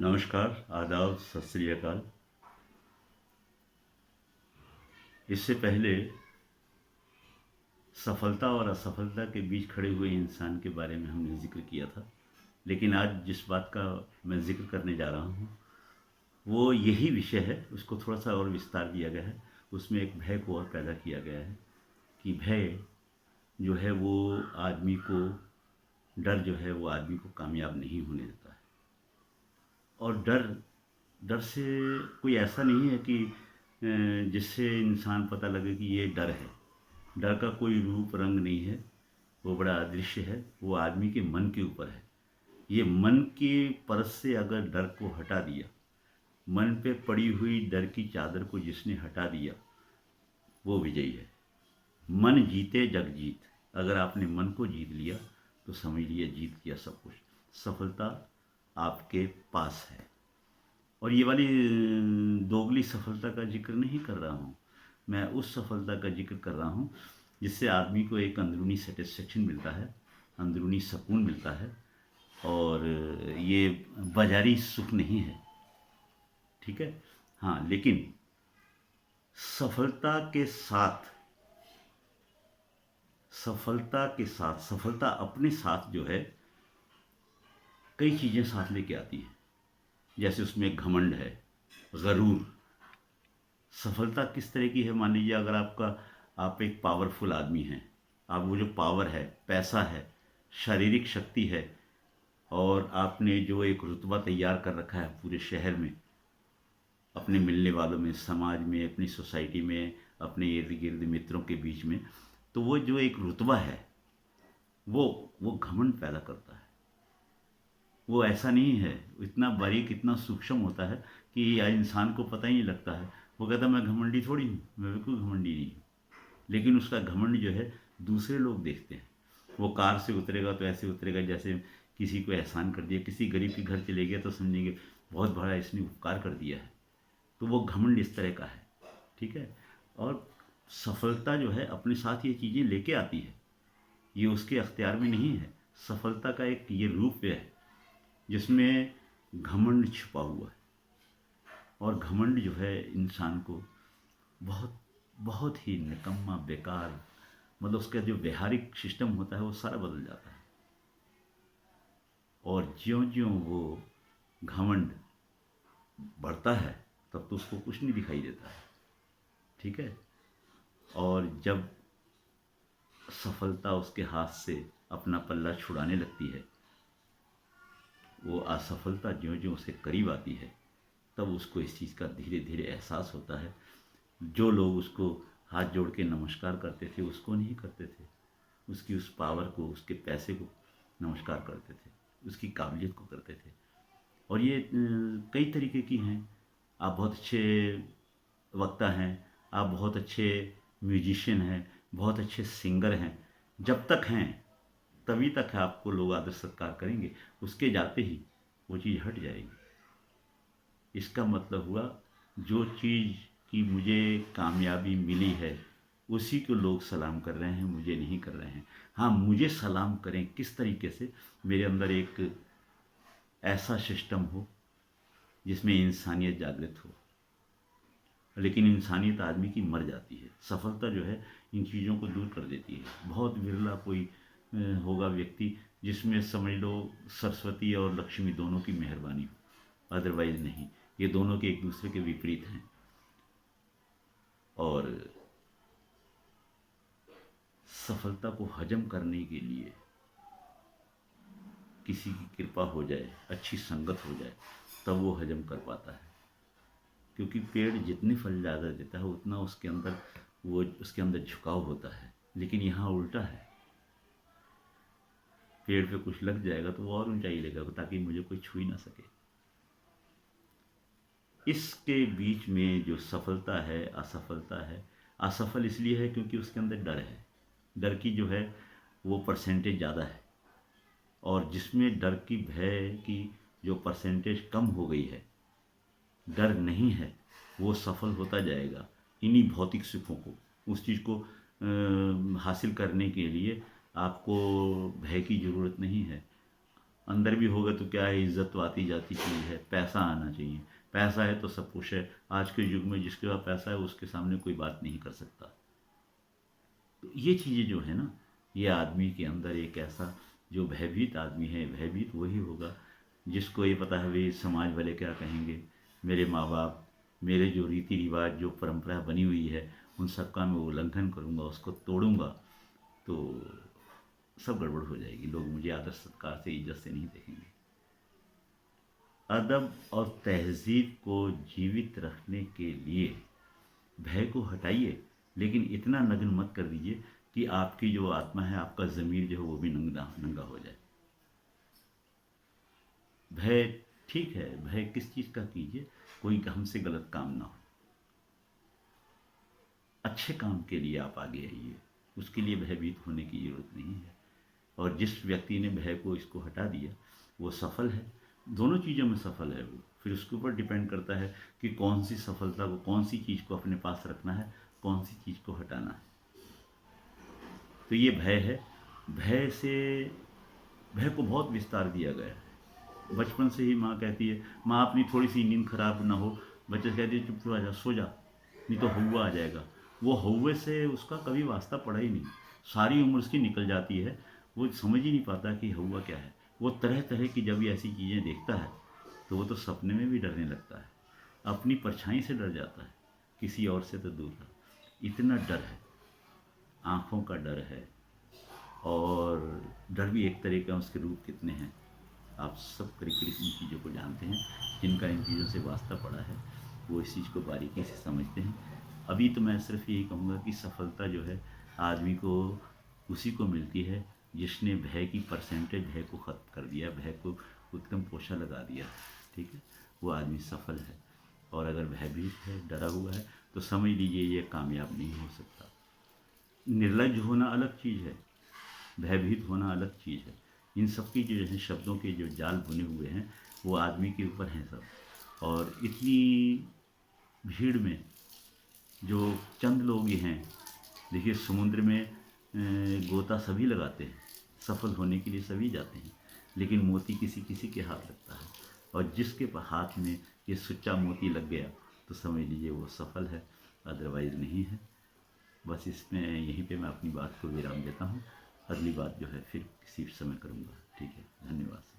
नमस्कार, आदाब, सत श्री अकाल। इससे पहले सफलता और असफलता के बीच खड़े हुए इंसान के बारे में हमने जिक्र किया था, लेकिन आज जिस बात का मैं जिक्र करने जा रहा हूँ वो यही विषय है। उसको थोड़ा सा और विस्तार दिया गया है। उसमें एक भय को और पैदा किया गया है कि भय जो है वो आदमी को, डर जो है वो आदमी को कामयाब नहीं होने देता है। और डर डर से कोई ऐसा नहीं है कि जिससे इंसान पता लगे कि ये डर है। डर का कोई रूप रंग नहीं है, वो बड़ा अदृश्य है, वो आदमी के मन के ऊपर है। ये मन की परत से अगर डर को हटा दिया, मन पे पड़ी हुई डर की चादर को जिसने हटा दिया वो विजयी है। मन जीते जग जीत। अगर आपने मन को जीत लिया तो समझ लिया जीत लिया सब कुछ। सफलता आपके पास है। और ये वाली दोगली सफलता का जिक्र नहीं कर रहा हूँ, मैं उस सफलता का जिक्र कर रहा हूँ जिससे आदमी को एक अंदरूनी सेटिस्फेक्शन मिलता है, अंदरूनी सुकून मिलता है। और ये बाजारी सुख नहीं है, ठीक है। हाँ, लेकिन सफलता के साथ सफलता अपने साथ जो है कई चीज़ें साथ लेके आती है। जैसे उसमें घमंड है, गरूर। सफलता किस तरह की है? मान लीजिए अगर आप एक पावरफुल आदमी हैं, आप वो जो पावर है, पैसा है, शारीरिक शक्ति है, और आपने जो एक रुतबा तैयार कर रखा है पूरे शहर में, अपने मिलने वालों में, समाज में, अपनी सोसाइटी में, अपने इर्द गिर्द मित्रों के बीच में, तो वो जो एक रुतबा है वो घमंड पैदा करता है। वो ऐसा नहीं है, इतना बारीक, इतना सूक्ष्म होता है कि इंसान को पता ही नहीं लगता है। वो कहता है मैं घमंडी थोड़ी हूँ, मैं बिल्कुल घमंडी नहीं हूँ। लेकिन उसका घमंड जो है दूसरे लोग देखते हैं। वो कार से उतरेगा तो ऐसे उतरेगा जैसे किसी को एहसान कर दिया, किसी गरीब के घर चले गया तो समझेंगे बहुत बड़ा इसने उपकार कर दिया है। तो वो घमंड इस तरह का है, ठीक है। और सफलता जो है अपने साथ ये चीज़ें लेके आती है, ये उसके अख्तियार में नहीं है। सफलता का एक ये रूप है जिसमें घमंड छुपा हुआ है। और घमंड जो है इंसान को बहुत बहुत ही निकम्मा, बेकार, मतलब उसका जो व्यवहारिक सिस्टम होता है वो सारा बदल जाता है। और ज्यों ज्यों वो घमंड बढ़ता है तब तो उसको कुछ नहीं दिखाई देता है, ठीक है। और जब सफलता उसके हाथ से अपना पल्ला छुड़ाने लगती है, वो असफलता ज्यों ज्यों उसके करीब आती है, तब उसको इस चीज़ का धीरे धीरे एहसास होता है। जो लोग उसको हाथ जोड़ के नमस्कार करते थे उसको नहीं करते थे, उसकी उस पावर को, उसके पैसे को नमस्कार करते थे, उसकी काबिलियत को करते थे। और ये कई तरीके की हैं। आप बहुत अच्छे वक्ता हैं, आप बहुत अच्छे म्यूजिशियन हैं, बहुत अच्छे सिंगर हैं, जब तक हैं तभी तक है आपको लोग आदर सत्कार करेंगे। उसके जाते ही वो चीज़ हट जाएगी। इसका मतलब हुआ जो चीज़ की मुझे कामयाबी मिली है उसी को लोग सलाम कर रहे हैं, मुझे नहीं कर रहे हैं। हाँ, मुझे सलाम करें किस तरीके से? मेरे अंदर एक ऐसा सिस्टम हो जिसमें इंसानियत जागृत हो। लेकिन इंसानियत आदमी की मर जाती है। सफलता जो है इन चीज़ों को दूर कर देती है। बहुत विरला कोई होगा व्यक्ति जिसमें समझ लो सरस्वती और लक्ष्मी दोनों की मेहरबानी हो, अदरवाइज नहीं। ये दोनों के एक दूसरे के विपरीत हैं। और सफलता को हजम करने के लिए किसी की कृपा हो जाए, अच्छी संगत हो जाए, तब वो हजम कर पाता है। क्योंकि पेड़ जितने फल ज़्यादा देता है उतना उसके अंदर झुकाव होता है। लेकिन यहाँ उल्टा है, पेड़ पे कुछ लग जाएगा तो वो और ऊंचाई लेगा ताकि मुझे कोई छू ही ना सके। इसके बीच में जो सफलता है, असफलता है। असफल इसलिए है क्योंकि उसके अंदर डर है। डर की जो है वो परसेंटेज ज़्यादा है। और जिसमें डर की, भय की जो परसेंटेज कम हो गई है, डर नहीं है, वो सफल होता जाएगा इन्हीं भौतिक सुखों को। उस चीज़ को हासिल करने के लिए आपको भय की ज़रूरत नहीं है। अंदर भी होगा तो क्या है, इज्जत तो आती जाती चीज़ है, पैसा आना चाहिए। पैसा है तो सब कुछ है। आज के युग में जिसके पास पैसा है उसके सामने कोई बात नहीं कर सकता। तो ये चीज़ें जो है ना, ये आदमी के अंदर एक ऐसा, जो भयभीत आदमी है, भयभीत वही होगा जिसको ये पता है भाई समाज वाले क्या कहेंगे, मेरे माँ बाप, मेरे जो रीति रिवाज, जो परंपरा बनी हुई है, उन सब का मैं उल्लंघन करूँगा, उसको तोड़ूंगा, तो सब गड़बड़ हो जाएगी। लोग मुझे आदर सत्कार से, इज्जत से नहीं देखेंगे। अदब और तहजीब को जीवित रखने के लिए भय को हटाइए, लेकिन इतना नग्न मत कर दीजिए कि आपकी जो आत्मा है, आपका ज़मीर जो है वो भी नंगा नंगा हो जाए। भय ठीक है, भय किस चीज़ का कीजिए, कोई हमसे गलत काम ना हो, अच्छे काम के लिए आप आगे आइए, उसके लिए भयभीत होने की ज़रूरत नहीं है। और जिस व्यक्ति ने भय को इसको हटा दिया वो सफल है, दोनों चीज़ों में सफल है वो। फिर उसके ऊपर डिपेंड करता है कि कौन सी सफलता को, कौन सी चीज़ को अपने पास रखना है, कौन सी चीज़ को हटाना है। तो ये भय है। भय से, भय को बहुत विस्तार दिया गया है। बचपन से ही माँ कहती है, माँ अपनी थोड़ी सी नींद खराब ना हो, बच्चे से कहती है चुप आ जा, सो जा, नहीं तो हौवा आ जाएगा। वो हौवे से उसका कभी वास्ता पड़ा ही नहीं, सारी उम्र उसकी निकल जाती है, वो समझ ही नहीं पाता कि हौवा क्या है। वो तरह तरह की जब ये ऐसी चीज़ें देखता है तो वो तो सपने में भी डरने लगता है, अपनी परछाई से डर जाता है, किसी और से तो दूर रहा। इतना डर है, आँखों का डर है। और डर भी एक तरह का, उसके रूप कितने हैं, आप सब करीब करीब इन चीज़ों को जानते हैं। जिनका इन चीज़ों से वास्ता पड़ा है वो इस चीज़ को बारीकी से समझते हैं। अभी तो मैं सिर्फ यही कहूँगा कि सफलता जो है आदमी को उसी को मिलती है जिसने भय की परसेंटेज, भय को ख़त्म कर दिया, भय को एकदम पोछा लगा दिया। ठीक है, वो आदमी सफल है। और अगर भयभीत है, डरा हुआ है, तो समझ लीजिए ये कामयाब नहीं हो सकता। निर्लज्ज होना अलग चीज़ है, भयभीत होना अलग चीज़ है। इन सब की जो है शब्दों के जो जाल बुने हुए हैं वो आदमी के ऊपर हैं सब। और इतनी भीड़ में जो चंद लोग ही हैं, देखिए समुद्र में गोता सभी लगाते हैं, सफल होने के लिए सभी जाते हैं, लेकिन मोती किसी किसी के हाथ लगता है। और जिसके हाथ में ये सच्चा मोती लग गया तो समझ लीजिए वो सफल है, अदरवाइज़ नहीं है। बस इसमें यहीं पे मैं अपनी बात को विराम देता हूँ। अगली बात जो है फिर किसी समय करूँगा। ठीक है, धन्यवाद।